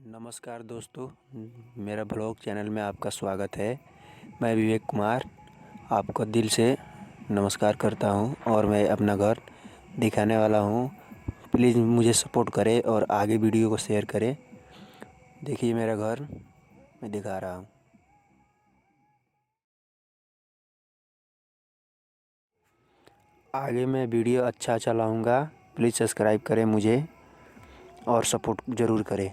नमस्कार दोस्तों, मेरा ब्लॉग चैनल में आपका स्वागत है। मैं विवेक कुमार आपको दिल से नमस्कार करता हूं और मैं अपना घर दिखाने वाला हूं। प्लीज़ मुझे सपोर्ट करें और आगे वीडियो को शेयर करें। देखिए मेरा घर मैं दिखा रहा हूं। आगे मैं वीडियो अच्छा चलाऊंगा। प्लीज़ सब्सक्राइब करें मुझे और सपोर्ट ज़रूर करें।